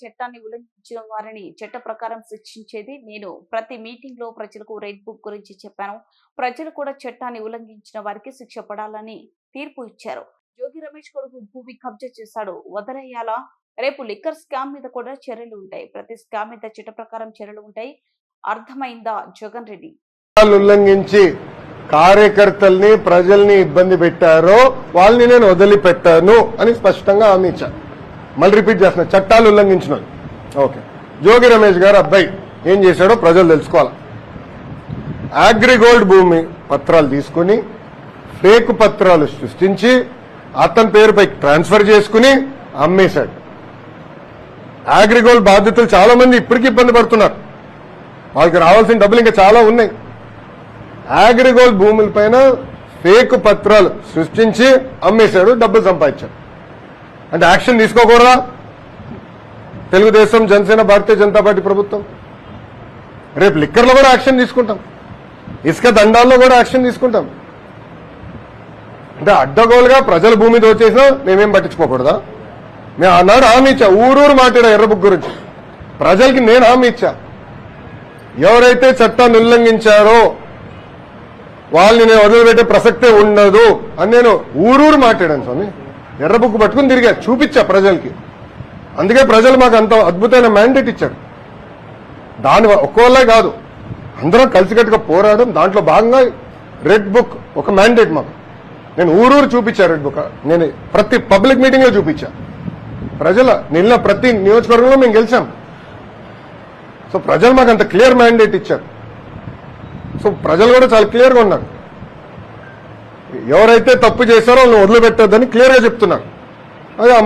చట్టాన్ని ఉల్లంఘించిన వారిని చట్ట ప్రకారం శిక్షించేది. నేను ప్రతి మీటింగ్ లో ప్రజలకు రెడ్ బుక్ గురించి చెప్పాను. ప్రజలు కూడా చట్టాన్ని ఉల్లంఘించిన వారికి శిక్ష పడాలని తీర్పు ఇచ్చారు. జోగి రమేష్ కొడుకు భూమి కబ్జా చేశాడు, వదిలేయాలా? రేపు లిక్కర్ స్కామ్ మీద కూడా చర్యలు ఉంటాయి. ప్రతి స్కామ్ మీద చట్ట ప్రకారం చర్యలు ఉంటాయి. అర్థమైందా జగన్ రెడ్డి? ఉల్లంఘించి కార్యకర్తల్ని ప్రజల్ని ఇబ్బంది పెట్టారో వాళ్ళని నేను వదిలిపెట్టాను అని స్పష్టంగా హామీ ఇచ్చాను. మళ్ళీ రిపీట్ చేస్తున్నా, చట్టాలు ఉల్లంఘించిన ఓకే. జోగి రమేష్ గారు అబ్బాయి ఏం చేశాడో ప్రజలు తెలుసుకోవాలి. అగ్రిగోల్డ్ భూమి పత్రాలు తీసుకుని ఫేక్ పత్రాలు సృష్టించి అతని పేరుపై ట్రాన్స్ఫర్ చేసుకుని అమ్మేశాడు. అగ్రిగోల్డ్ బాధితులు చాలా మంది ఇప్పటికీ ఇబ్బంది పడుతున్నారు. వాళ్ళకి రావాల్సిన డబ్బులు ఇంకా చాలా ఉన్నాయి. అగ్రిగోల్డ్ భూములపైన ఫేక్ పత్రాలు సృష్టించి అమ్మేశాడు, డబ్బులు సంపాదించాడు. అంటే యాక్షన్ తీసుకోకూడదా? తెలుగుదేశం, జనసేన, భారతీయ జనతా పార్టీ ప్రభుత్వం రేపు లిక్కర్లో కూడా యాక్షన్ తీసుకుంటాం, ఇసుక దండాల్లో కూడా యాక్షన్ తీసుకుంటాం. అంటే అడ్డగోలుగా ప్రజల భూమి దోచేసినా మేమేం పట్టించుకోకూడదా? నేను ఆనాడు హామీ ఇచ్చా, ఊరూరు మాట్లాడా ఎర్రబుక్ గురించి. ప్రజలకి నేను హామీ ఇచ్చా, ఎవరైతే చట్టాన్ని ఉల్లంఘించారో వాళ్ళని నేను వదిలిపెట్టే ప్రసక్తే ఉండదు అని నేను ఊరూరు మాట్లాడాను స్వామి. ఎర్రబుక్ పట్టుకుని తిరిగా చూపించా ప్రజలకి. అందుకే ప్రజలు మాకు అంత అద్భుతమైన మ్యాండేట్ ఇచ్చారు. దాని ఒక్కోళ్ళే కాదు, అందరం కలిసికట్టుగా పోరాడడం. దాంట్లో భాగంగా రెడ్ బుక్ ఒక మ్యాండేట్ మాకు. నేను ఊరూరు చూపించా రెడ్ బుక్. నేను ప్రతి పబ్లిక్ మీటింగ్ లో చూపించా. నిన్న ప్రతి నియోజకవర్గంలో మేము గెలిచాం. సో ప్రజలు మాకు అంత క్లియర్ మ్యాండేట్ ఇచ్చారు. సో ప్రజలు కూడా చాలా క్లియర్గా ఉన్నారు. ఎవరైతే తప్పు చేశారో వాళ్ళని వదిలిపెట్టొద్దని క్లియర్గా చెప్తున్నారు. అదే